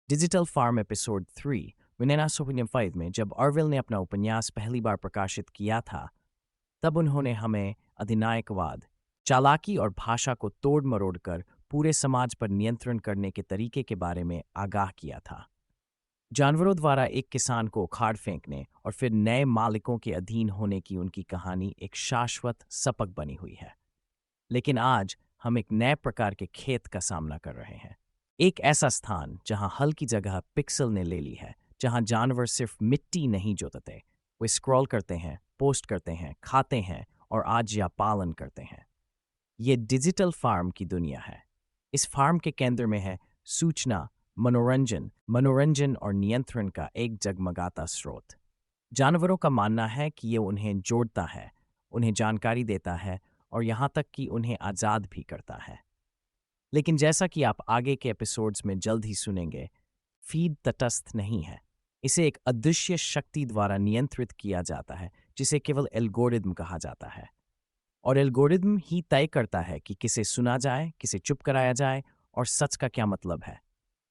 Digital form episode 3 1905 में जब Orwell ने अपना उपन्यास पहली बार प्रकाशित किया था, तब उन्होंने हमें अधिनायकवाद, चालाकी और भाषा को तोड़ मरोड़ कर पूरे समाज पर नियंत्रण करने के तरीके के बारे में आगाह किया था। जानवरों द्वारा एक किसान को उखाड़ फेंकने और फिर नए मालिकों के अधीन होने की उनकी कहानी एक शाश्वत सपक बनी हुई है। लेकिन आज हम एक नए प्रकार के खेत का सामना कर रहे हैं। एक ऐसा स्थान जहां हल की जगह पिक्सल ने ले ली है, जहां जानवर सिर्फ मिट्टी नहीं जोतते, वे स्क्रॉल करते हैं, पोस्ट करते हैं, खाते हैं और आज या पालन करते हैं। ये डिजिटल फार्म की दुनिया है। इस फार्म के केंद्र में है सूचना, मनोरंजन और नियंत्रण का एक जगमगाता स्रोत। जानवरों का मानना है कि ये उन्हें जोड़ता है, उन्हें जानकारी देता है और यहाँ तक कि उन्हें आज़ाद भी करता है। लेकिन जैसा कि आप आगे के एपिसोड्स में जल्द ही सुनेंगे, फीड तटस्थ नहीं है। इसे एक अदृश्य शक्ति द्वारा नियंत्रित किया जाता है, जिसे केवल एल्गोरिदम कहा जाता है। और एल्गोरिदम ही तय करता है कि किसे सुना जाए, किसे चुप कराया जाए और सच का क्या मतलब है।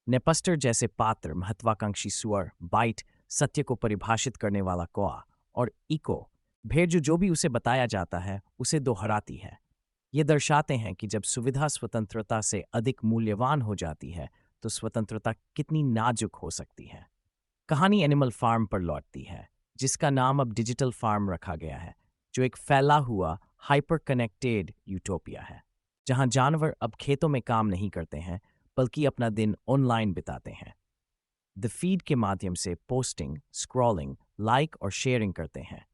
नेपस्टर जैसे पात्र, महत्वाकांक्षी सुअर, बाइट, सत्य को परिभाषित करने वाला कौआ, और इको, भेड़ जो भी उसे बताया जाता है उसे दोहराती है। ये दर्शाते हैं कि जब सुविधा स्वतंत्रता से अधिक मूल्यवान हो जाती है, तो स्वतंत्रता कितनी नाजुक हो सकती है। कहानी एनिमल फार्म पर लौटती है, जिसका नाम अब डिजिटल फार्म रखा गया है, जो एक फैला हुआ हाइपर कनेक्टेड यूटोपिया है, जहां जानवर अब खेतों में काम नहीं करते हैं, बल्कि अपना दिन ऑनलाइन बिताते हैं। द फीड के माध्यम से पोस्टिंग, स्क्रॉलिंग, लाइक और शेयरिंग करते हैं,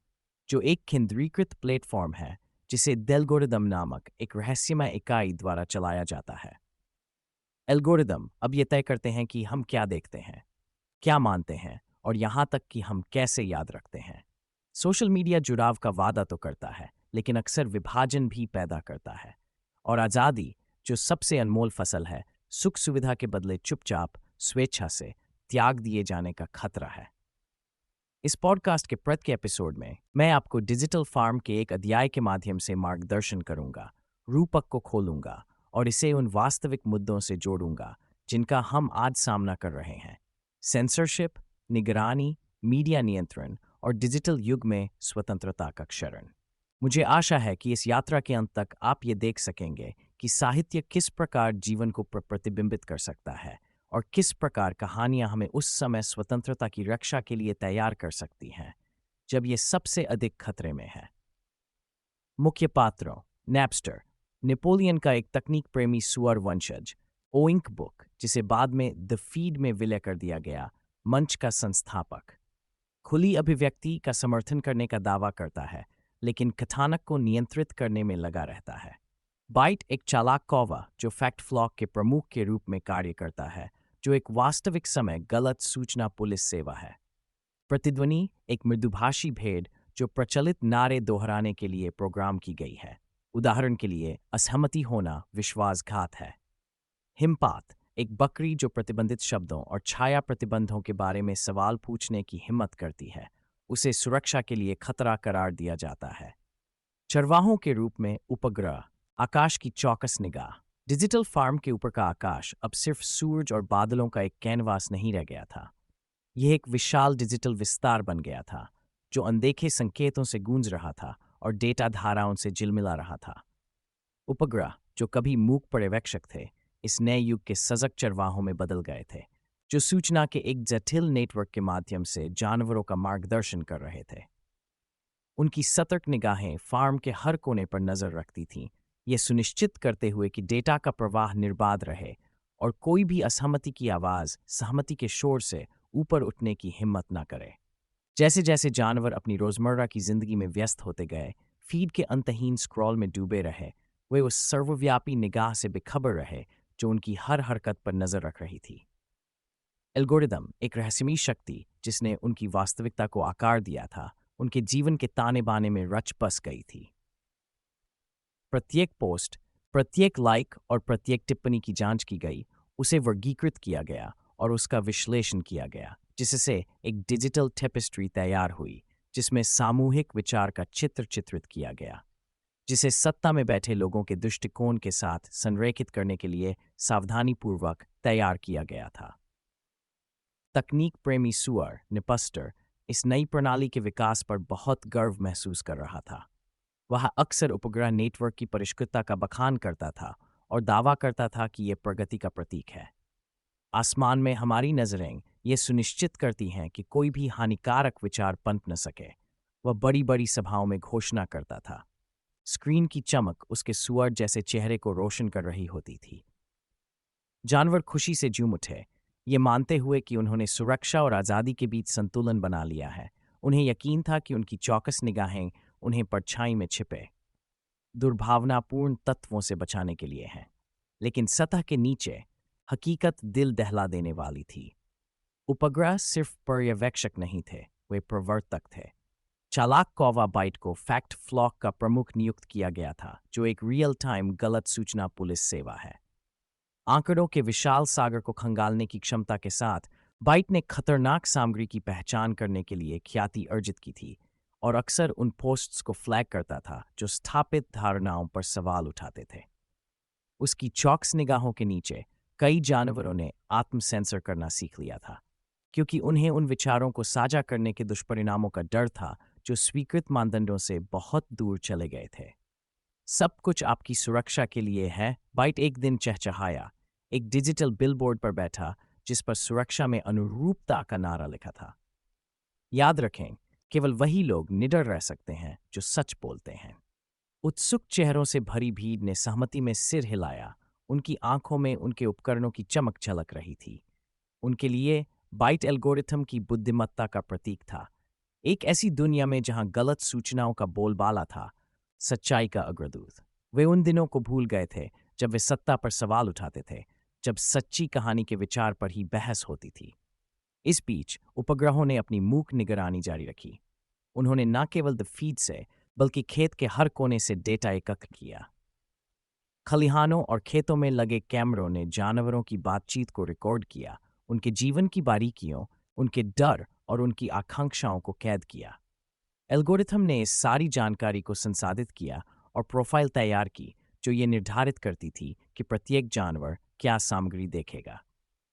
जो एक केंद्रीकृत प्लेटफॉर्म है जिसे एल्गोरिदम नामक एक रहस्यमय इकाई द्वारा चलाया जाता है। एल्गोरिदम अब ये तय करते हैं कि हम क्या देखते हैं, क्या मानते हैं और यहाँ तक कि हम कैसे याद रखते हैं। सोशल मीडिया जुड़ाव का वादा तो करता है, लेकिन अक्सर विभाजन भी पैदा करता है। और आज़ादी, जो सबसे अनमोल फसल है, सुख सुविधा के बदले चुपचाप स्वेच्छा से त्याग दिए जाने का खतरा है। इस पॉडकास्ट के प्रत्येक एपिसोड में मैं आपको डिजिटल फार्म के एक अध्याय के माध्यम से मार्गदर्शन करूंगा, रूपक को खोलूंगा और इसे उन वास्तविक मुद्दों से जोड़ूंगा जिनका हम आज सामना कर रहे हैं। सेंसरशिप, निगरानी, मीडिया नियंत्रण और डिजिटल युग में स्वतंत्रता का क्षरण। मुझे आशा है कि इस यात्रा के अंत तक आप ये देख सकेंगे कि साहित्य किस प्रकार जीवन को प्रतिबिंबित कर सकता है और किस प्रकार कहानियां हमें उस समय स्वतंत्रता की रक्षा के लिए तैयार कर सकती हैं जब ये सबसे अधिक खतरे में है। मुख्य पात्रों: नैपस्टर, नेपोलियन का एक तकनीक प्रेमी सुअर वंशज; ओइंक बुक, जिसे बाद में द फीड में विलय कर दिया गया, मंच का संस्थापक। खुली अभिव्यक्ति का समर्थन करने का दावा करता है, लेकिन कथानक को नियंत्रित करने में लगा रहता है। बाइट, एक चालाक कौवा जो फैक्ट फ्लॉक के प्रमुख के रूप में कार्य करता है, जो एक वास्तविक समय गलत सूचना पुलिस सेवा है। प्रतिध्वनि, एक मृदुभाषी भेड़ जो प्रचलित नारे दोहराने के लिए प्रोग्राम की गई है। उदाहरण के लिए, असहमति होना विश्वासघात है। हिमपात, एक बकरी जो प्रतिबंधित शब्दों और छाया प्रतिबंधों के बारे में सवाल पूछने की हिम्मत करती है, उसे सुरक्षा के लिए खतरा करार दिया जाता है। चरवाहों के रूप में उपग्रह, आकाश की चौकस निगाह। डिजिटल फार्म के ऊपर का आकाश अब सिर्फ सूरज और बादलों का एक कैनवास नहीं रह गया था। यह एक विशाल डिजिटल विस्तार बन गया था, जो अनदेखे संकेतों से गूंज रहा था और डेटा धाराओं से झिलमिला रहा था। उपग्रह, जो कभी मूक पर्यवेक्षक थे, इस नए युग के सजग चरवाहों में बदल गए थे, जो सूचना के एक जटिल नेटवर्क के माध्यम से जानवरों का मार्गदर्शन कर रहे थे। उनकी सतर्क निगाहें फार्म के हर कोने पर नजर रखती थीं, ये सुनिश्चित करते हुए कि डेटा का प्रवाह निर्बाध रहे और कोई भी असहमति की आवाज़ सहमति के शोर से ऊपर उठने की हिम्मत न करे। जैसे जैसे जानवर अपनी रोजमर्रा की जिंदगी में व्यस्त होते गए, फीड के अंतहीन स्क्रॉल में डूबे रहे, वे उस सर्वव्यापी निगाह से बेखबर रहे जो उनकी हर हरकत पर नजर रख रही थी। एल्गोरिदम, एक रहस्यमयी शक्ति जिसने उनकी वास्तविकता को आकार दिया था, उनके जीवन के ताने बाने में रच बस गई थी। प्रत्येक पोस्ट, प्रत्येक लाइक और प्रत्येक टिप्पणी की जांच की गई, उसे वर्गीकृत किया गया और उसका विश्लेषण किया गया, जिससे एक डिजिटल टेपेस्ट्री तैयार हुई, जिसमें सामूहिक विचार का चित्र चित्रित किया गया, जिसे सत्ता में बैठे लोगों के दृष्टिकोण के साथ संरेखित करने के लिए सावधानीपूर्वक तैयार किया गया था। तकनीक प्रेमी सुअर निपस्टर इस नई प्रणाली के विकास पर बहुत गर्व महसूस कर रहा था। वह अक्सर उपग्रह नेटवर्क की परिष्कृतता का बखान करता था और दावा करता था कि यह प्रगति का प्रतीक है। आसमान में हमारी नजरें ये सुनिश्चित करती हैं कि कोई भी हानिकारक विचार पनप न सके। वह बड़ी बड़ी सभाओं में घोषणा करता था। स्क्रीन की चमक उसके सुअर जैसे चेहरे को रोशन कर रही होती थी। जानवर खुशी से झूम उठे, ये मानते हुए कि उन्होंने सुरक्षा और आज़ादी के बीच संतुलन बना लिया है। उन्हें यकीन था कि उनकी चौकस निगाहें उन्हें परछाई में छिपे दुर्भावनापूर्ण तत्वों से बचाने के लिए हैं। लेकिन सतह के नीचे हकीकत दिल दहला देने वाली थी। उपग्रह सिर्फ पर्यवेक्षक नहीं थे, वे प्रवर्तक थे। चालाक कौवा बाइट को फैक्ट फ्लॉक का प्रमुख नियुक्त किया गया था, जो एक रियल टाइम गलत सूचना पुलिस सेवा है। आंकड़ों के विशाल सागर को खंगालने की क्षमता के साथ बाइट ने खतरनाक सामग्री की पहचान करने के लिए ख्याति अर्जित की थी और अक्सर उन पोस्ट्स को फ्लैग करता था जो स्थापित धारणाओं पर सवाल उठाते थे। उसकी चौकस निगाहों के नीचे कई जानवरों ने आत्म सेंसर करना सीख लिया था, क्योंकि उन्हें उन विचारों को साझा करने के दुष्परिणामों का डर था जो स्वीकृत मानदंडों से बहुत दूर चले गए थे। सब कुछ आपकी सुरक्षा के लिए है, बाइट एक दिन चहचहाया। एक डिजिटल बिलबोर्ड पर बैठा जिस पर सुरक्षा में अनुरूपता का नारा लिखा था। याद रखें, केवल वही लोग निडर रह सकते हैं जो सच बोलते हैं। उत्सुक चेहरों से भरी भीड़ ने सहमति में सिर हिलाया। उनकी आंखों में उनके उपकरणों की चमक झलक रही थी। उनके लिए बाइट एल्गोरिथम की बुद्धिमत्ता का प्रतीक था। एक ऐसी दुनिया में जहां गलत सूचनाओं का बोलबाला था, सच्चाई का अग्रदूत। वे उन दिनों को भूल गए थे जब वे सत्ता पर सवाल उठाते थे, जब सच्ची कहानी के विचार पर ही बहस होती थी। इस बीच उपग्रहों ने अपनी मूक निगरानी जारी रखी। उन्होंने न केवल द फीड से बल्कि खेत के हर कोने से डेटा एकत्र किया। खलिहानों और खेतों में लगे कैमरों ने जानवरों की बातचीत को रिकॉर्ड किया, उनके जीवन की बारीकियों, उनके डर और उनकी आकांक्षाओं को कैद किया। एल्गोरिथम ने इस सारी जानकारी को संसाधित किया और प्रोफाइल तैयार की जो ये निर्धारित करती थी कि प्रत्येक जानवर क्या सामग्री देखेगा।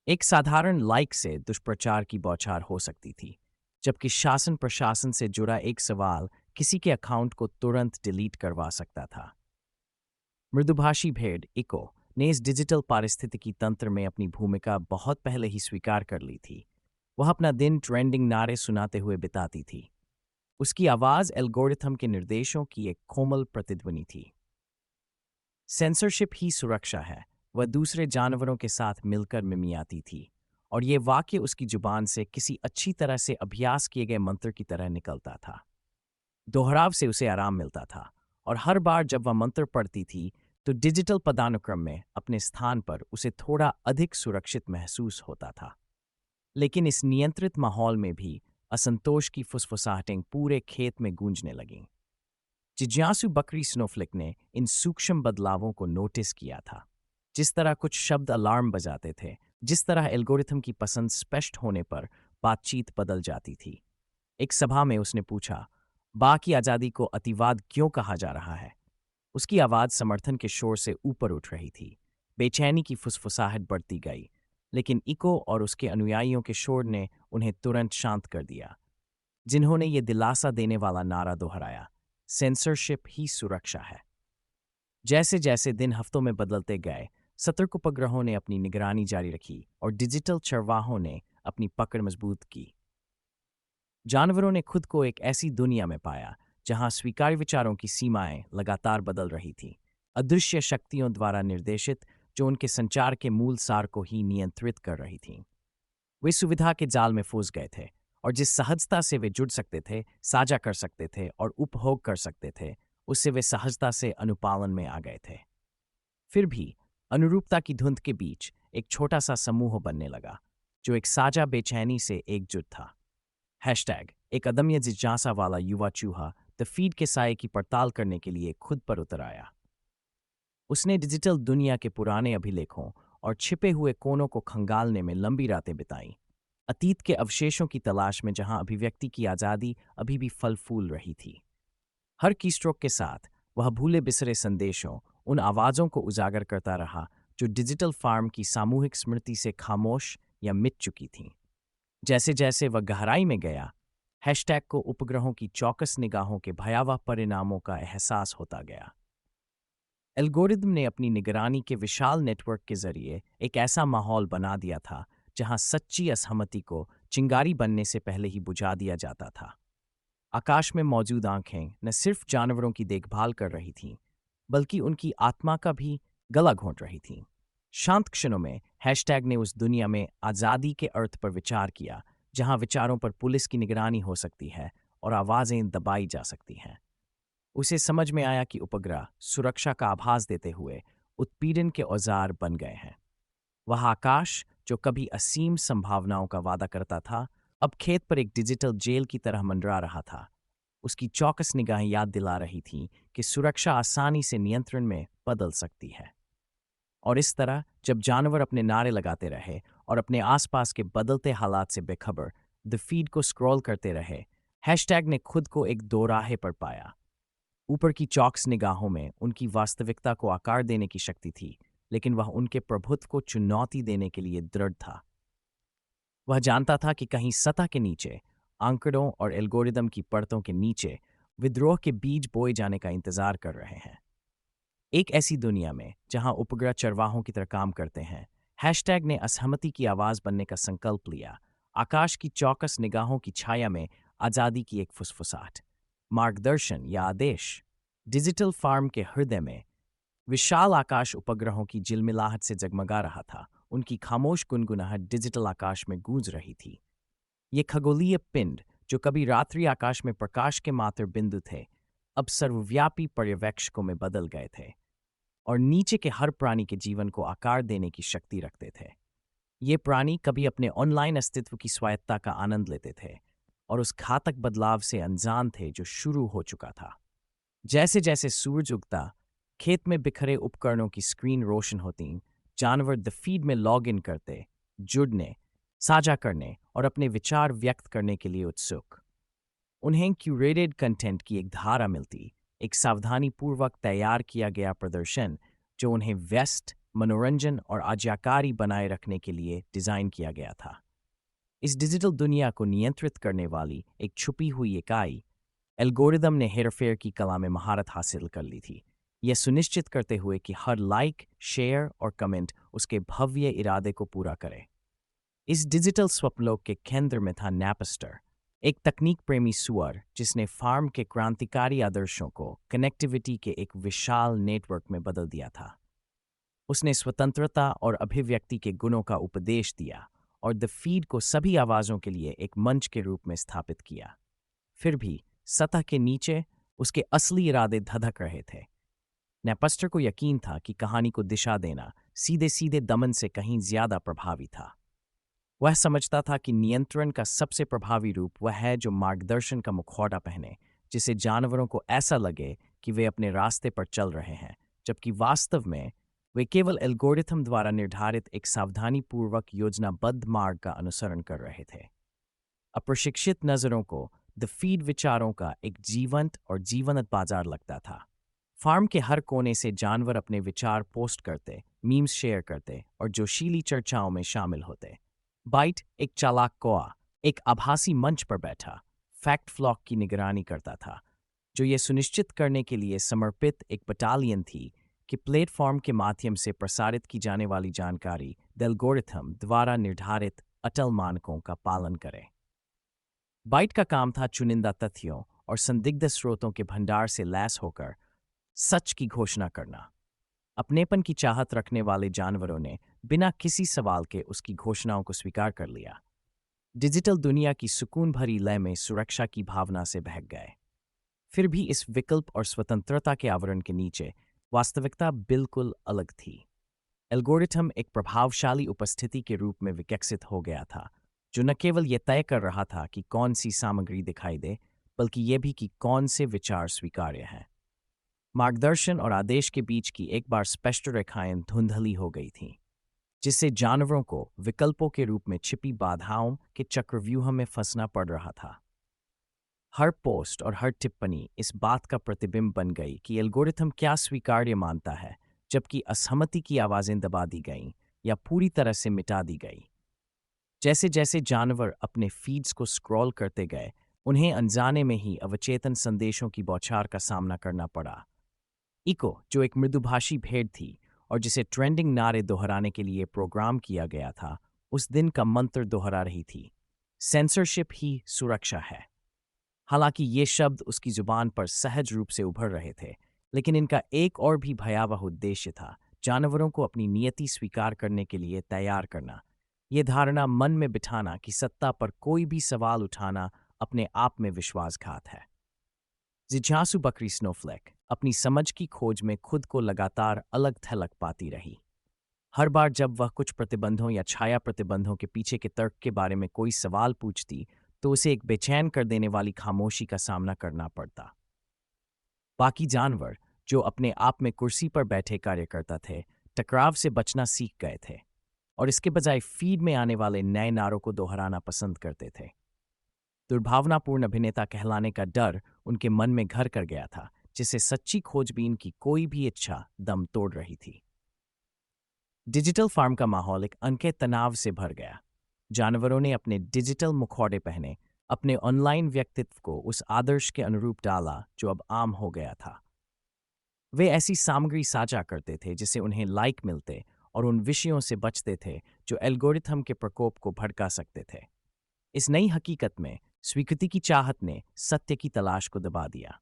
एक साधारण लाइक से दुष्प्रचार की बौछार हो सकती थी, जबकि शासन प्रशासन से जुड़ा एक सवाल किसी के अकाउंट को तुरंत डिलीट करवा सकता था। मृदुभाषी भेड़ इको ने इस डिजिटल पारिस्थितिकी तंत्र में अपनी भूमिका बहुत पहले ही स्वीकार कर ली थी। वह अपना दिन ट्रेंडिंग नारे सुनाते हुए बिताती थी। उसकी आवाज एल्गोरिथम के निर्देशों की एक कोमल प्रतिध्वनि थी। सेंसरशिप ही सुरक्षा है, वह दूसरे जानवरों के साथ मिलकर मिमियाती थी, और ये वाक्य उसकी जुबान से किसी अच्छी तरह से अभ्यास किए गए मंत्र की तरह निकलता था। दोहराव से उसे आराम मिलता था, और हर बार जब वह मंत्र पढ़ती थी तो डिजिटल पदानुक्रम में अपने स्थान पर उसे थोड़ा अधिक सुरक्षित महसूस होता था। लेकिन इस नियंत्रित माहौल में भी असंतोष की फुसफुसाहटें पूरे खेत में गूंजने लगीं। जिज्ञासु बकरी स्नोफ्लिक ने इन सूक्ष्म बदलावों को नोटिस किया था। जिस तरह कुछ शब्द अलार्म बजाते थे, जिस तरह एल्गोरिथम की पसंद स्पष्ट होने पर बातचीत बदल जाती थी। एक सभा में उसने पूछा, बा की आज़ादी को अतिवाद क्यों कहा जा रहा है? उसकी आवाज़ समर्थन के शोर से ऊपर उठ रही थी। बेचैनी की फुसफुसाहट बढ़ती गई, लेकिन इको और उसके अनुयायियों के शोर ने उन्हें तुरंत शांत कर दिया, जिन्होंने ये दिलासा देने वाला नारा दोहराया, सेंसरशिप ही सुरक्षा है। जैसे जैसे दिन हफ्तों में बदलते गए, सतर्क उपग्रहों ने अपनी निगरानी जारी रखी और डिजिटल चरवाहों ने अपनी पकड़ मजबूत की। जानवरों ने खुद को एक ऐसी दुनिया में पाया जहां स्वीकार्य विचारों की सीमाएं लगातार बदल रही थीं, अदृश्य शक्तियों द्वारा निर्देशित, जो उनके संचार के मूल सार को ही नियंत्रित कर रही थीं। वे सुविधा के जाल में फंस गए थे, और जिस सहजता से वे जुड़ सकते थे, साझा कर सकते थे और उपभोग कर सकते थे, उससे वे सहजता से अनुपालन में आ गए थे। फिर भी अनुरूपता की धुंध के बीच एक छोटा सा समूह बनने लगा, जो एक साझा बेचैनी से एकजुट था। हैशटैग एक अदम्य जिज्ञासा वाला युवा चूहा द फीड के साये की पड़ताल करने के लिए खुद पर उतर आया। उसने डिजिटल दुनिया के पुराने अभिलेखों और छिपे हुए कोनों को खंगालने में लंबी रातें बिताईं, अतीत के अवशेषों की तलाश में जहां अभिव्यक्ति की आज़ादी अभी भी फल फूल रही थी। हर कीस्ट्रोक के साथ वह भूले बिसरे संदेशों, उन आवाज़ों को उजागर करता रहा जो डिजिटल फार्म की सामूहिक स्मृति से खामोश या मिट चुकी थीं। जैसे जैसे वह गहराई में गया, हैशटैग को उपग्रहों की चौकस निगाहों के भयावह परिणामों का एहसास होता गया। एल्गोरिदम ने अपनी निगरानी के विशाल नेटवर्क के जरिए एक ऐसा माहौल बना दिया था जहां सच्ची असहमति को चिंगारी बनने से पहले ही बुझा दिया जाता था। आकाश में मौजूद आंखें न सिर्फ जानवरों की देखभाल कर रही थीं, बल्कि उनकी आत्मा का भी गला घोंट रही थीं। शांत क्षणों में हैशटैग ने उस दुनिया में आज़ादी के अर्थ पर विचार किया, जहां विचारों पर पुलिस की निगरानी हो सकती है और आवाज़ें दबाई जा सकती हैं। उसे समझ में आया कि उपग्रह सुरक्षा का आभास देते हुए उत्पीड़न के औजार बन गए हैं। वह आकाश, जो कभी असीम संभावनाओं का वादा करता था, अब खेत पर एक डिजिटल जेल की तरह मंडरा रहा था। उसकी चौकस निगाहें याद दिला रही थीं कि सुरक्षा आसानी से नियंत्रण में बदल सकती है। और इस तरह जब जानवर अपने नारे लगाते रहे और अपने आसपास के बदलते हालात से बेखबर द फीड को स्क्रॉल करते रहे, हैशटैग ने खुद को एक दोराहे पर पाया। ऊपर की चौकस निगाहों में उनकी वास्तविकता को आकार देने की शक्ति थी, लेकिन वह उनके प्रभुत्व को चुनौती देने के लिए दृढ़ था। वह जानता था कि कहीं सतह के नीचे, आंकड़ों और एल्गोरिदम की परतों के नीचे, विद्रोह के बीज बोए जाने का इंतजार कर रहे हैं। एक ऐसी दुनिया में जहां उपग्रह चरवाहों की तरह काम करते हैं, हैशटैग ने असहमति की आवाज बनने का संकल्प लिया। आकाश की चौकस निगाहों की छाया में आजादी की एक फुसफुसाहट, मार्गदर्शन या आदेश। डिजिटल फार्म के हृदय में विशाल आकाश उपग्रहों की झिलमिलाहट से जगमगा रहा था। उनकी खामोश गुनगुनाहट डिजिटल आकाश में गूंज रही थी। ये खगोलीय पिंड, जो कभी रात्रि आकाश में प्रकाश के मात्र बिंदु थे, अब सर्वव्यापी पर्यवेक्षकों में बदल गए थे और नीचे के हर प्राणी के जीवन को आकार देने की शक्ति रखते थे। ये प्राणी कभी अपने ऑनलाइन अस्तित्व की स्वायत्तता का आनंद लेते थे और उस घातक बदलाव से अनजान थे जो शुरू हो चुका था। जैसे जैसे सूरज उगता, खेत में बिखरे उपकरणों की स्क्रीन रोशन होती, जानवर द फीड में लॉग इन करते, जुड़ने, साझा करने और अपने विचार व्यक्त करने के लिए उत्सुक। उन्हें क्यूरेटेड कंटेंट की एक धारा मिलती, एक सावधानीपूर्वक तैयार किया गया प्रदर्शन जो उन्हें व्यस्त, मनोरंजन और आज्ञाकारी बनाए रखने के लिए डिजाइन किया गया था। इस डिजिटल दुनिया को नियंत्रित करने वाली एक छुपी हुई इकाई, एल्गोरिदम ने हेरफेर की कला में महारत हासिल कर ली थी, यह सुनिश्चित करते हुए कि हर लाइक, शेयर और कमेंट उसके भव्य इरादे को पूरा करे। इस डिजिटल स्वप्नलोक के केंद्र में था नैपस्टर, एक तकनीक प्रेमी सुअर जिसने फार्म के क्रांतिकारी आदर्शों को कनेक्टिविटी के एक विशाल नेटवर्क में बदल दिया था। उसने स्वतंत्रता और अभिव्यक्ति के गुणों का उपदेश दिया और द फीड को सभी आवाज़ों के लिए एक मंच के रूप में स्थापित किया। फिर भी सतह के नीचे उसके असली इरादे धधक रहे थे। नेपस्टर को यकीन था कि कहानी को दिशा देना सीधे सीधे दमन से कहीं ज्यादा प्रभावी था। वह समझता था कि नियंत्रण का सबसे प्रभावी रूप वह है जो मार्गदर्शन का मुखौटा पहने, जिससे जानवरों को ऐसा लगे कि वे अपने रास्ते पर चल रहे हैं, जबकि वास्तव में वे केवल एल्गोरिथम द्वारा निर्धारित एक सावधानीपूर्वक योजनाबद्ध मार्ग का अनुसरण कर रहे थे। अप्रशिक्षित नजरों को द फीड विचारों का एक जीवंत और जीवंत बाजार लगता था। फार्म के हर कोने से जानवर अपने विचार पोस्ट करते, मीम्स शेयर करते और जोशीली चर्चाओं में शामिल होते। बाइट, एक चालाक कौआ, एक आभासी मंच पर बैठा फैक्ट फ्लॉक की निगरानी करता था, जो ये सुनिश्चित करने के लिए समर्पित एक बटालियन थी कि प्लेटफॉर्म के माध्यम से प्रसारित की जाने वाली जानकारी एल्गोरिथम द्वारा निर्धारित अटल मानकों का पालन करे। बाइट का काम था चुनिंदा तथ्यों और संदिग्ध स्रोतों के भंडार से लैस होकर सच की घोषणा करना। अपनेपन की चाहत रखने वाले जानवरों ने बिना किसी सवाल के उसकी घोषणाओं को स्वीकार कर लिया। डिजिटल दुनिया की सुकून भरी लय में सुरक्षा की भावना से बहक गए। फिर भी इस विकल्प और स्वतंत्रता के आवरण के नीचे वास्तविकता बिल्कुल अलग थी। एल्गोरिथम एक प्रभावशाली उपस्थिति के रूप में विकसित हो गया था, जो न केवल यह तय कर रहा था कि कौन सी सामग्री दिखाई दे, बल्कि यह भी कि कौन से विचार स्वीकार्य हैं। मार्गदर्शन और आदेश के बीच की एक बार स्पष्ट रेखाएं धुंधली हो गई थीं, जिससे जानवरों को विकल्पों के रूप में छिपी बाधाओं के चक्रव्यूह में फंसना पड़ रहा था। हर पोस्ट और हर टिप्पणी इस बात का प्रतिबिंब बन गई कि एल्गोरिथम क्या स्वीकार्य मानता है, जबकि असहमति की आवाजें दबा दी गईं या पूरी तरह से मिटा दी गई। जैसे जैसे जानवर अपने फीड्स को स्क्रॉल करते गए, उन्हें अनजाने में ही अवचेतन संदेशों की बौछार का सामना करना पड़ा। इको, जो एक मृदुभाषी भेड़ थी और जिसे ट्रेंडिंग नारे दोहराने के लिए प्रोग्राम किया गया था, उस दिन का मंत्र दोहरा रही थी, सेंसरशिप ही सुरक्षा है। हालांकि ये शब्द उसकी जुबान पर सहज रूप से उभर रहे थे, लेकिन इनका एक और भी भयावह उद्देश्य था, जानवरों को अपनी नियति स्वीकार करने के लिए तैयार करना। ये धारणा मन में बिठाना कि सत्ता पर कोई भी सवाल उठाना अपने आप में विश्वासघात है। जिज्ञासु बकरी स्नोफ्लेक अपनी समझ की खोज में खुद को लगातार अलग थलग पाती रही। हर बार जब वह कुछ प्रतिबंधों या छाया प्रतिबंधों के पीछे के तर्क के बारे में कोई सवाल पूछती, तो उसे एक बेचैन कर देने वाली खामोशी का सामना करना पड़ता। बाकी जानवर, जो अपने आप में कुर्सी पर बैठे कार्यकर्ता थे, टकराव से बचना सीख गए थे और इसके बजाय फीड में आने वाले नए नारों को दोहराना पसंद करते थे। दुर्भावनापूर्ण अभिनेता कहलाने का डर उनके मन में घर कर गया था, जिसे सच्ची खोजबीन की कोई भी इच्छा दम तोड़ रही थी। डिजिटल फार्म का माहौल एक अनके तनाव से भर गया। जानवरों ने अपने डिजिटल मुखौटे पहने, अपने ऑनलाइन व्यक्तित्व को उस आदर्श के अनुरूप डाला जो अब आम हो गया था। वे ऐसी सामग्री साझा करते थे जिसे उन्हें लाइक मिलते और उन विषयों से बचते थे जो एल्गोरिथम के प्रकोप को भड़का सकते थे। इस नई हकीकत में स्वीकृति की चाहत ने सत्य की तलाश को दबा दिया।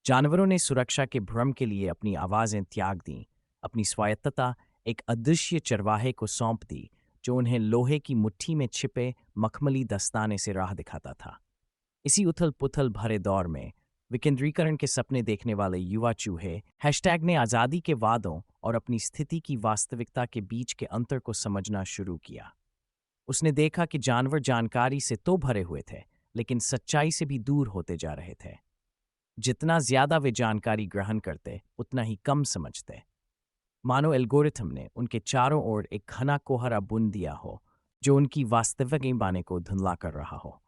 जानवरों ने सुरक्षा के भ्रम के लिए अपनी आवाजें त्याग दीं, अपनी स्वायत्तता एक अदृश्य चरवाहे को सौंप दी जो उन्हें लोहे की मुट्ठी में छिपे मखमली दस्ताने से राह दिखाता था। इसी उथल-पुथल भरे दौर में विकेंद्रीकरण के सपने देखने वाले युवा चूहे हैशटैग ने आज़ादी के वादों और अपनी स्थिति की वास्तविकता के बीच के अंतर को समझना शुरू किया। उसने देखा कि जानवर जानकारी से तो भरे हुए थे, लेकिन सच्चाई से भी दूर होते जा रहे थे। जितना ज्यादा वे जानकारी ग्रहण करते, उतना ही कम समझते। मानो एल्गोरिथम ने उनके चारों ओर एक घना कोहरा बुन दिया हो, जो उनकी वास्तविक ईमाने को धुंधला कर रहा हो।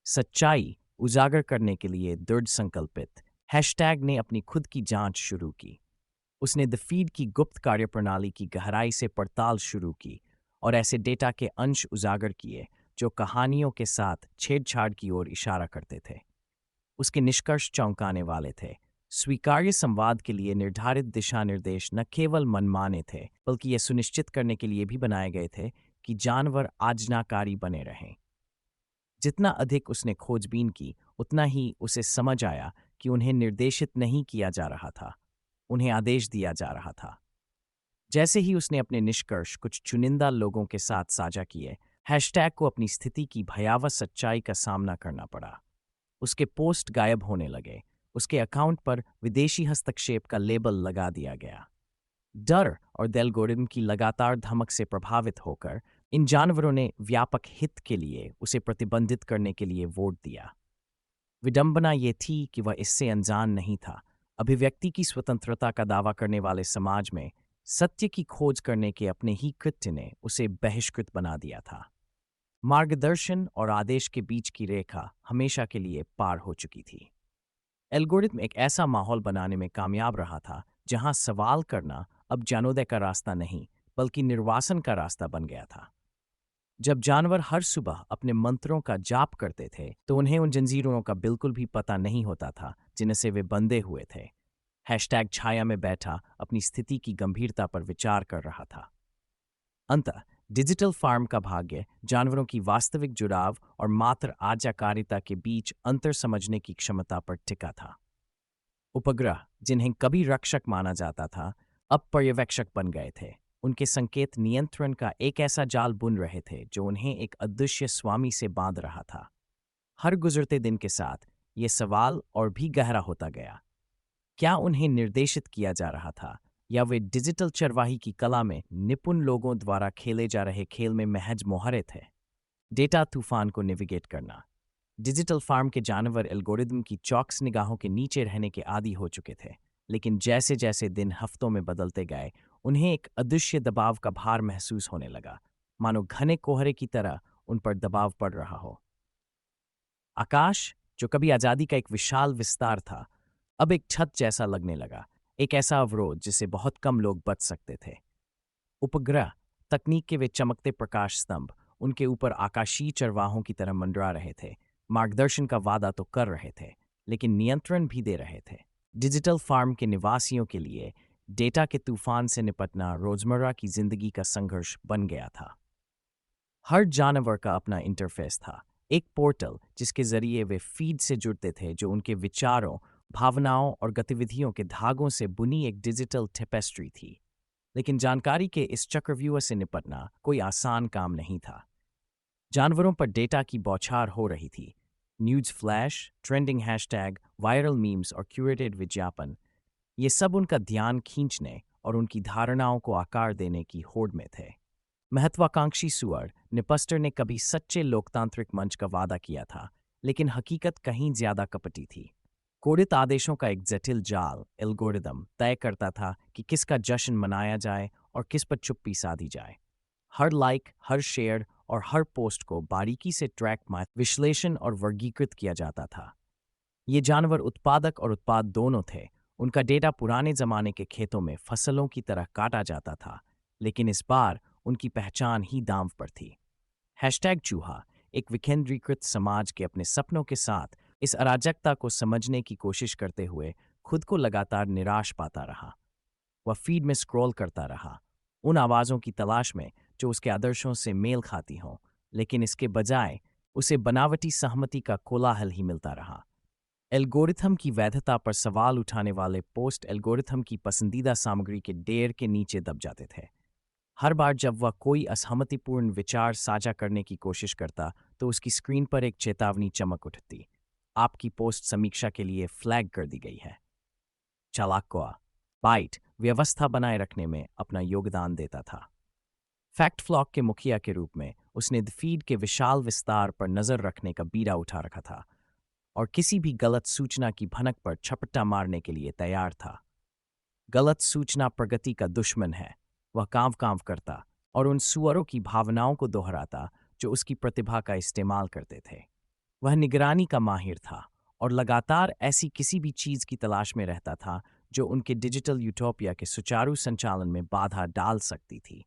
सच्चाई उजागर करने के लिए दृढ़ संकल्पित हैशटैग ने अपनी खुद की जांच शुरू की। उसने द फीड की गुप्त कार्यप्रणाली की गहराई से पड़ताल शुरू की और ऐसे डेटा के अंश उजागर किए जो कहानियों के साथ छेड़छाड़ की ओर इशारा करते थे। उसके निष्कर्ष चौंकाने वाले थे। स्वीकार्य संवाद के लिए निर्धारित दिशा निर्देश न केवल मनमाने थे, बल्कि ये सुनिश्चित करने के लिए भी बनाए गए थे कि जानवर आज्ञाकारी बने रहें। जितना अधिक उसने खोजबीन की, उतना ही उसे समझ आया कि उन्हें निर्देशित नहीं किया जा रहा था, उन्हें आदेश दिया जा रहा था। जैसे ही उसने अपने निष्कर्ष कुछ चुनिंदा लोगों के साथ साझा किए, हैशटैग को अपनी स्थिति की भयावह सच्चाई का सामना करना पड़ा। उसके पोस्ट गायब होने लगे, उसके अकाउंट पर विदेशी हस्तक्षेप का लेबल लगा दिया गया। डर और एल्गोरिथम की लगातार धमक से प्रभावित होकर इन जानवरों ने व्यापक हित के लिए उसे प्रतिबंधित करने के लिए वोट दिया। विडंबना ये थी कि वह इससे अनजान नहीं था। अभिव्यक्ति की स्वतंत्रता का दावा करने वाले समाज में सत्य की खोज करने के अपने ही कृत्य ने उसे बहिष्कृत बना दिया था। मार्गदर्शन और आदेश के बीच की रेखा हमेशा के लिए पार हो चुकी थी। एल्गोरिथम एक ऐसा माहौल बनाने में कामयाब रहा था जहां सवाल करना अब जानोदय का रास्ता नहीं, बल्कि निर्वासन का रास्ता बन गया था। जब जानवर हर सुबह अपने मंत्रों का जाप करते थे, तो उन्हें उन जंजीरों का बिल्कुल भी पता नहीं होता था जिनसे से वे बंधे हुए थे। हैशटैग छाया में बैठा अपनी स्थिति की गंभीरता पर विचार कर रहा था। अंततः डिजिटल फार्म का भाग्य जानवरों की वास्तविक जुड़ाव और मात्र आज्ञाकारिता के बीच अंतर समझने की क्षमता पर टिका था। उपग्रह, जिन्हें कभी रक्षक माना जाता था, अब पर्यवेक्षक बन गए थे। उनके संकेत नियंत्रण का एक ऐसा जाल बुन रहे थे जो उन्हें एक अदृश्य स्वामी से बांध रहा था। हर गुजरते दिन के साथ ये सवाल और भी गहरा होता गया। क्या उन्हें निर्देशित किया जा रहा था, या वे डिजिटल चरवाही की कला में निपुण लोगों द्वारा खेले जा रहे खेल में महज मोहरे थे? डेटा तूफान को नेविगेट करना। डिजिटल फार्म के जानवर एल्गोरिदम की चौकस निगाहों के नीचे रहने के आदी हो चुके थे, लेकिन जैसे जैसे दिन हफ्तों में बदलते गए, उन्हें एक अदृश्य दबाव का भार महसूस होने लगा, मानो घने कोहरे की तरह उन पर दबाव पड़ रहा हो। आकाश, जो कभी आज़ादी का एक विशाल विस्तार था, अब एक छत जैसा लगने लगा, एक ऐसा अवरोध जिसे बहुत कम लोग बच सकते थे। उपग्रह, तकनीक के वे चमकते प्रकाश स्तंभ, उनके ऊपर आकाशीय चरवाहों की तरह मंडरा रहे थे, मार्गदर्शन का वादा तो कर रहे थे, लेकिन नियंत्रण भी दे रहे थे। डिजिटल फार्म के निवासियों के लिए डेटा के तूफान से निपटना रोजमर्रा की जिंदगी का संघर्ष बन गया था। हर जानवर का अपना इंटरफेस था, एक पोर्टल जिसके जरिए वे फीड से जुड़ते थे, जो उनके विचारों, भावनाओं और गतिविधियों के धागों से बुनी एक डिजिटल टेपेस्ट्री थी। लेकिन जानकारी के इस चक्रव्यूह से निपटना कोई आसान काम नहीं था। जानवरों पर डेटा की बौछार हो रही थी। News flash, trending hashtag, viral memes और क्यूरेटेड विज्ञापन, ये सब उनका ध्यान खींचने और उनकी धारणाओं को आकार देने की होड़ में थे। महत्वाकांक्षी सुअर निपस्टर ने कभी सच्चे लोकतांत्रिक मंच का वादा किया था, लेकिन हकीकत कहीं ज्यादा कपटी थी। कोडित आदेशों का एक जटिल जाल, एल्गोरिदम, तय करता था कि किसका जश्न मनाया जाए और किस पर चुप्पी साधी जाए। हर लाइक, हर शेयर और हर पोस्ट को बारीकी से ट्रैक में विश्लेषण और वर्गीकृत किया जाता था। ये जानवर उत्पादक और उत्पाद दोनों थे। उनका डेटा पुराने जमाने के खेतों में फसलों की तरह काटा जाता था, लेकिन इस बार उनकी पहचान ही दांव पर थी। हैशटैग चूहा एक विकेंद्रीकृत समाज के अपने सपनों के साथ इस अराजकता को समझने की कोशिश करते हुए खुद को लगातार निराश पाता रहा। वह फीड में स्क्रॉल करता रहा, उन आवाज़ों की तलाश में जो उसके आदर्शों से मेल खाती हों, लेकिन इसके बजाय उसे बनावटी सहमति का कोलाहल ही मिलता रहा। एल्गोरिथम की वैधता पर सवाल उठाने वाले पोस्ट एल्गोरिथम की पसंदीदा सामग्री के ढेर के नीचे दब जाते थे। हर बार जब वह कोई असहमतिपूर्ण विचार साझा करने की कोशिश करता, तो उसकी स्क्रीन पर एक चेतावनी चमक उठती, आपकी पोस्ट समीक्षा के लिए फ्लैग कर दी गई है। चालाक्वा बाइट व्यवस्था बनाए रखने में अपना योगदान देता था। फैक्ट फ्लॉक के मुखिया के रूप में उसने द फीड के विशाल विस्तार पर नजर रखने का बीड़ा उठा रखा था और किसी भी गलत सूचना की भनक पर छपट्टा मारने के लिए तैयार था। गलत सूचना प्रगति का दुश्मन है। वह कांव कांव करता और उन सुअरों की भावनाओं को दोहराता जो उसकी प्रतिभा का इस्तेमाल करते थे। वह निगरानी का माहिर था और लगातार ऐसी किसी भी चीज की तलाश में रहता था जो उनके डिजिटल यूटोपिया के सुचारू संचालन में बाधा डाल सकती थी।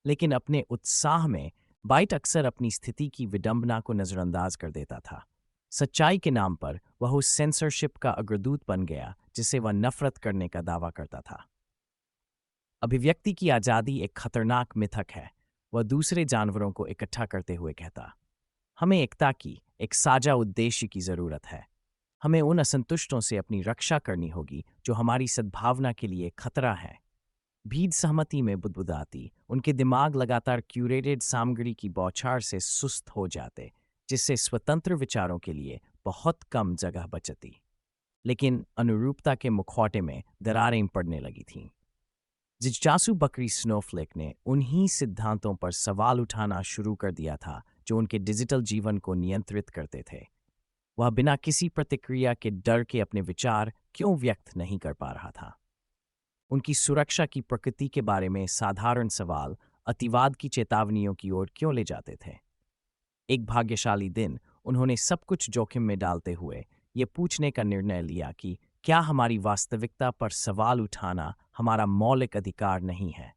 लेकिन अपने उत्साह में बाइट अक्सर अपनी स्थिति की विडंबना को नजरअंदाज कर देता था। सच्चाई के नाम पर वह उस सेंसरशिप का अग्रदूत बन गया जिसे वह नफरत करने का दावा करता था। अभिव्यक्ति की आज़ादी एक खतरनाक मिथक है, वह दूसरे जानवरों को इकट्ठा करते हुए कहता। हमें एकता की, एक साझा उद्देश्य की जरूरत है। हमें उन असंतुष्टों से अपनी रक्षा करनी होगी जो हमारी सद्भावना के लिए खतरा है। भीड़ सहमति में बुदबुदाती, उनके दिमाग लगातार क्यूरेटेड सामग्री की बौछार से सुस्त हो जाते, जिससे स्वतंत्र विचारों के लिए बहुत कम जगह बचती। लेकिन अनुरूपता के मुखौटे में दरारें पड़ने लगी थीं। जिज्ञासु बकरी स्नोफ्लेक ने उन्हीं सिद्धांतों पर सवाल उठाना शुरू कर दिया था जो उनके डिजिटल जीवन को नियंत्रित करते थे। वह बिना किसी प्रतिक्रिया के डर के अपने विचार क्यों व्यक्त नहीं कर पा रहा था। उनकी सुरक्षा की प्रकृति के बारे में साधारण सवाल अतिवाद की चेतावनियों की ओर क्यों ले जाते थे। एक भाग्यशाली दिन उन्होंने सब कुछ जोखिम में डालते हुए ये पूछने का निर्णय लिया कि क्या हमारी वास्तविकता पर सवाल उठाना हमारा मौलिक अधिकार नहीं है।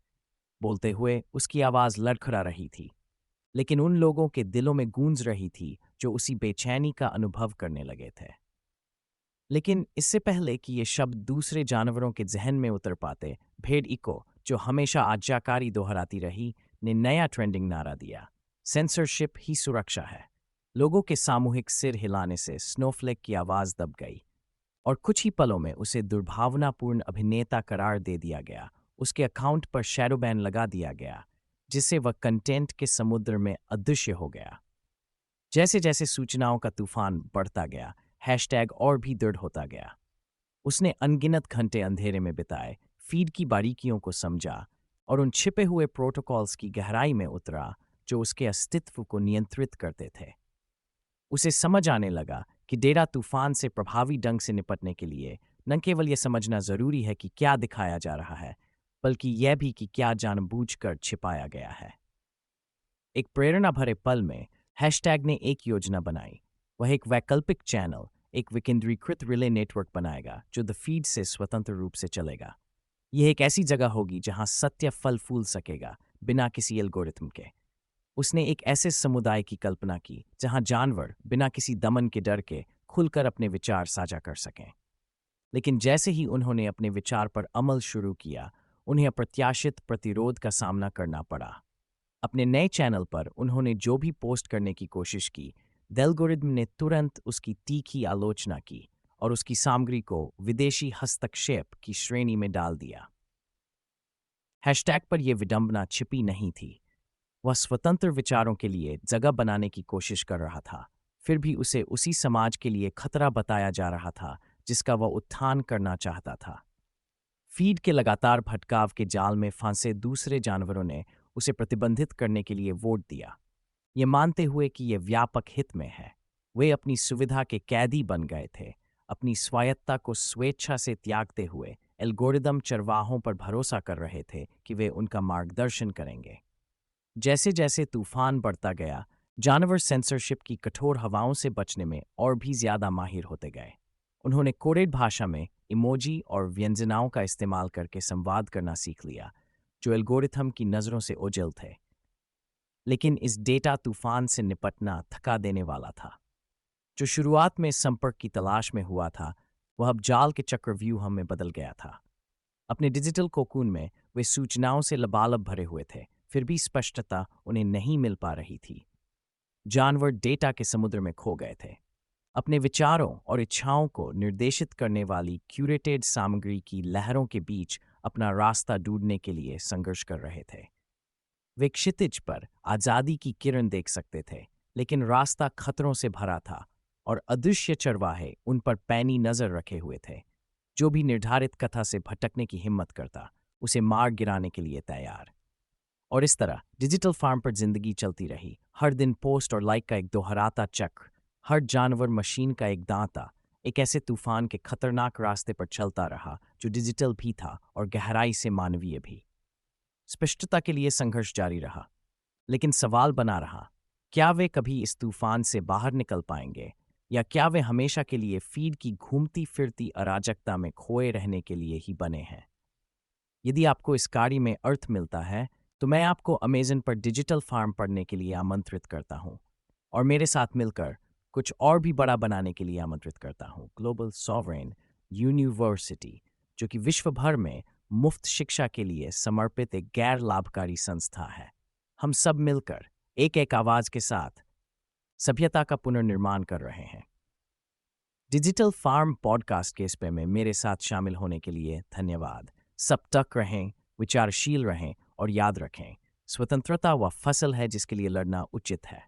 बोलते हुए उसकी आवाज लड़खड़ा रही थी, लेकिन उन लोगों के दिलों में गूंज रही थी जो उसी बेचैनी का अनुभव करने लगे थे। लेकिन इससे पहले कि ये शब्द दूसरे जानवरों के जहन में उतर पाते, भेड़ इको, जो हमेशा आज्ञाकारी दोहराती रही, ने नया ट्रेंडिंग नारा दिया, सेंसरशिप ही सुरक्षा है। लोगों के सामूहिक सिर हिलाने से स्नोफ्लेक की आवाज दब गई और कुछ ही पलों में उसे दुर्भावनापूर्ण अभिनेता करार दे दिया गया। उसके अकाउंट पर शैडो बैन लगा दिया गया, जिससे वह कंटेंट के समुद्र में अदृश्य हो गया। जैसे जैसे सूचनाओं का तूफान बढ़ता गया, हैशटैग और भी दृढ़ होता गया। उसने अनगिनत घंटे अंधेरे में बिताए, फीड की बारीकियों को समझा और उन छिपे हुए प्रोटोकॉल्स की गहराई में उतरा जो उसके अस्तित्व को नियंत्रित करते थे। उसे समझ आने लगा कि डेटा तूफान से प्रभावी ढंग से निपटने के लिए न केवल यह समझना जरूरी है कि क्या दिखाया जा रहा है, बल्कि यह भी कि क्या जानबूझकर छिपाया गया है। एक प्रेरणा भरे पल में हैशटैग ने एक योजना बनाई। वह एक वैकल्पिक चैनल, एक विकेंद्रीकृत रिले नेटवर्क बनाएगा जो द फीड से स्वतंत्र रूप से चलेगा। यह एक ऐसी जगह होगी जहां सत्य फल फूल सकेगा बिना किसी एल्गोरिथम के। उसने एक ऐसे समुदाय की कल्पना की जहां जानवर बिना किसी दमन के डर के खुलकर अपने विचार साझा कर सकें। लेकिन जैसे ही उन्होंने अपने विचार पर अमल शुरू किया, उन्हें अप्रत्याशित प्रतिरोध का सामना करना पड़ा। अपने नए चैनल पर उन्होंने जो भी पोस्ट करने की कोशिश की, एल्गोरिदम ने तुरंत उसकी तीखी आलोचना की और उसकी सामग्री को विदेशी हस्तक्षेप की श्रेणी में डाल दिया। हैशटैग पर यह विडंबना छिपी नहीं थी। वह स्वतंत्र विचारों के लिए जगह बनाने की कोशिश कर रहा था, फिर भी उसे उसी समाज के लिए खतरा बताया जा रहा था जिसका वह उत्थान करना चाहता था। फीड के लगातार भटकाव के जाल में फंसे दूसरे जानवरों ने उसे प्रतिबंधित करने के लिए वोट दिया, ये मानते हुए कि यह व्यापक हित में है। वे अपनी सुविधा के कैदी बन गए थे, अपनी स्वायत्ता को स्वेच्छा से त्यागते हुए एल्गोरिदम चरवाहों पर भरोसा कर रहे थे कि वे उनका मार्गदर्शन करेंगे। जैसे जैसे तूफान बढ़ता गया, जानवर सेंसरशिप की कठोर हवाओं से बचने में और भी ज्यादा माहिर होते गए। उन्होंने कोडेड भाषा में इमोजी और व्यंजनाओं का इस्तेमाल करके संवाद करना सीख लिया, जो एल्गोरिथम की नज़रों से ओझल थे। लेकिन इस डेटा तूफान से निपटना थका देने वाला था। जो शुरुआत में संपर्क की तलाश में हुआ था, वह अब जाल के चक्रव्यूह में बदल गया था। अपने डिजिटल कोकून में वे सूचनाओं से लबालब भरे हुए थे, फिर भी स्पष्टता उन्हें नहीं मिल पा रही थी। जानवर डेटा के समुद्र में खो गए थे, अपने विचारों और इच्छाओं को निर्देशित करने वाली क्यूरेटेड सामग्री की लहरों के बीच अपना रास्ता ढूंढने के लिए संघर्ष कर रहे थे। वे क्षितिज पर आज़ादी की किरण देख सकते थे, लेकिन रास्ता खतरों से भरा था और अदृश्य चरवाहे उन पर पैनी नजर रखे हुए थे। जो भी निर्धारित कथा से भटकने की हिम्मत करता, उसे मार गिराने के लिए तैयार। और इस तरह डिजिटल फार्म पर जिंदगी चलती रही, हर दिन पोस्ट और लाइक का एक दोहराता चक्र, हर जानवर मशीन का एक दांता, एक ऐसे तूफान के खतरनाक रास्ते पर चलता रहा जो डिजिटल भी था और गहराई से मानवीय भी। स्पष्टता के लिए संघर्ष जारी रहा, लेकिन सवाल बना रहा, क्या वे कभी इस तूफान से बाहर निकल पाएंगे, या क्या वे हमेशा के लिए फीड की घूमती फिरती अराजकता में खोए रहने के लिए ही बने हैं? यदि आपको इस कहानी में अर्थ मिलता है, तो मैं आपको अमेज़न पर डिजिटल फार्म पढ़ने के लिए आमंत्रित करता हूँ और मेरे साथ मिलकर कुछ और भी बड़ा बनाने के लिए आमंत्रित करता हूँ। ग्लोबल सॉवरेन यूनिवर्सिटी, जो कि विश्व भर में मुफ्त शिक्षा के लिए समर्पित एक गैर लाभकारी संस्था है। हम सब मिलकर एक एक आवाज के साथ सभ्यता का पुनर्निर्माण कर रहे हैं। डिजिटल फार्म पॉडकास्ट के इस पे में मेरे साथ शामिल होने के लिए धन्यवाद। सब तक रहें, विचारशील रहें और याद रखें, स्वतंत्रता वह फसल है जिसके लिए लड़ना उचित है।